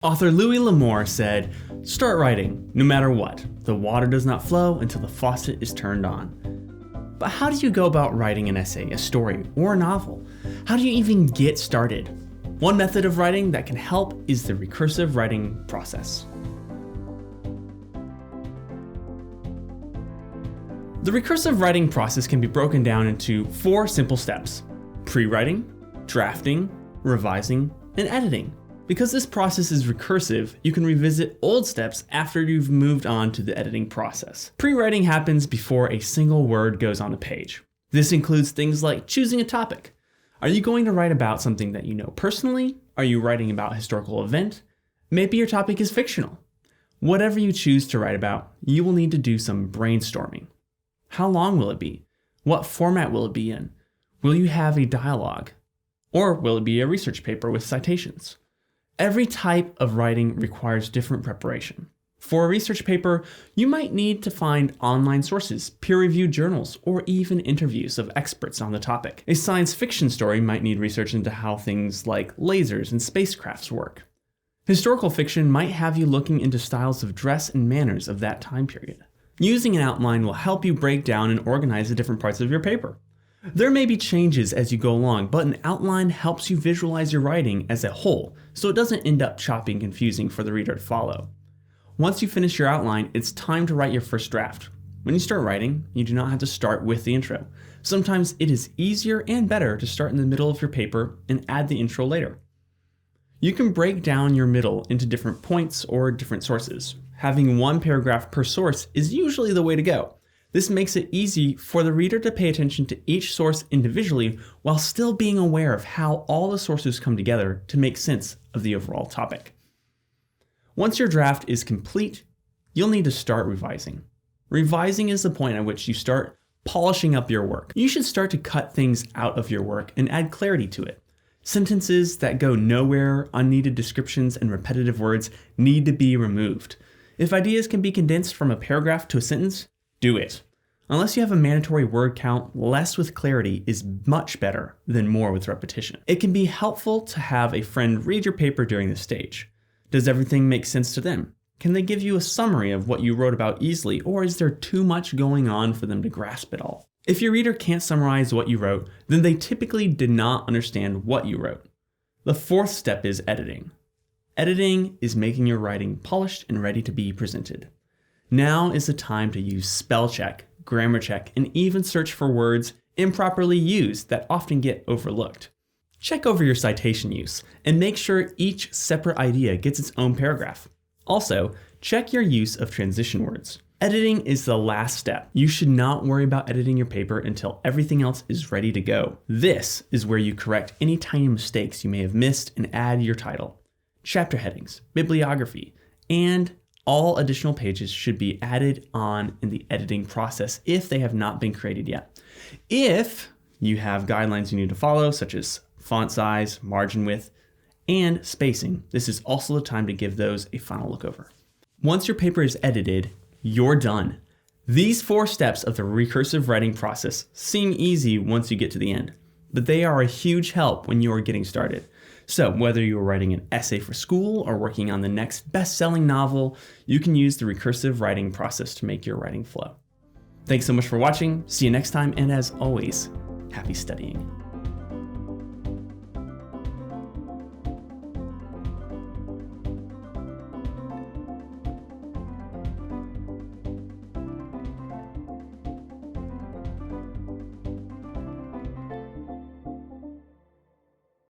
Author Louis L'Amour said, "Start writing, no matter what. The water does not flow until the faucet is turned on." But how do you go about writing an essay, a story, or a novel? How do you even get started? One method of writing that can help is the recursive writing process. The recursive writing process can be broken down into 4 simple steps: pre-writing, drafting, revising, and editing. Because this process is recursive, you can revisit old steps after you've moved on to the editing process. Pre-writing happens before a single word goes on a page. This includes things like choosing a topic. Are you going to write about something that you know personally? Are you writing about a historical event? Maybe your topic is fictional. Whatever you choose to write about, you will need to do some brainstorming. How long will it be? What format will it be in? Will you have a dialogue? Or will it be a research paper with citations? Every type of writing requires different preparation. For a research paper, you might need to find online sources, peer-reviewed journals, or even interviews of experts on the topic. A science fiction story might need research into how things like lasers and spacecrafts work. Historical fiction might have you looking into styles of dress and manners of that time period. Using an outline will help you break down and organize the different parts of your paper. There may be changes as you go along, but an outline helps you visualize your writing as a whole, so it doesn't end up choppy and confusing for the reader to follow. Once you finish your outline, it's time to write your first draft. When you start writing, you do not have to start with the intro. Sometimes it is easier and better to start in the middle of your paper and add the intro later. You can break down your middle into different points or different sources. Having one paragraph per source is usually the way to go. This makes it easy for the reader to pay attention to each source individually while still being aware of how all the sources come together to make sense of the overall topic. Once your draft is complete, you'll need to start revising. Revising is the point at which you start polishing up your work. You should start to cut things out of your work and add clarity to it. Sentences that go nowhere, unneeded descriptions, and repetitive words need to be removed. If ideas can be condensed from a paragraph to a sentence, do it. Unless you have a mandatory word count, less with clarity is much better than more with repetition. It can be helpful to have a friend read your paper during this stage. Does everything make sense to them? Can they give you a summary of what you wrote about easily, or is there too much going on for them to grasp it all? If your reader can't summarize what you wrote, then they typically did not understand what you wrote. The 4th step is editing. Editing is making your writing polished and ready to be presented. Now is the time to use spell check, grammar check, and even search for words improperly used that often get overlooked. Check over your citation use and make sure each separate idea gets its own paragraph. Also, check your use of transition words. Editing is the last step. You should not worry about editing your paper until everything else is ready to go. This is where you correct any tiny mistakes you may have missed and add your title, chapter headings, bibliography, and all additional pages should be added on in the editing process if they have not been created yet. If you have guidelines you need to follow, such as font size, margin width, and spacing, this is also the time to give those a final look over. Once your paper is edited, you're done. These 4 steps of the recursive writing process seem easy once you get to the end, but they are a huge help when you are getting started. So whether you're writing an essay for school or working on the next best-selling novel, you can use the recursive writing process to make your writing flow. Thanks so much for watching. See you next time, and as always, happy studying.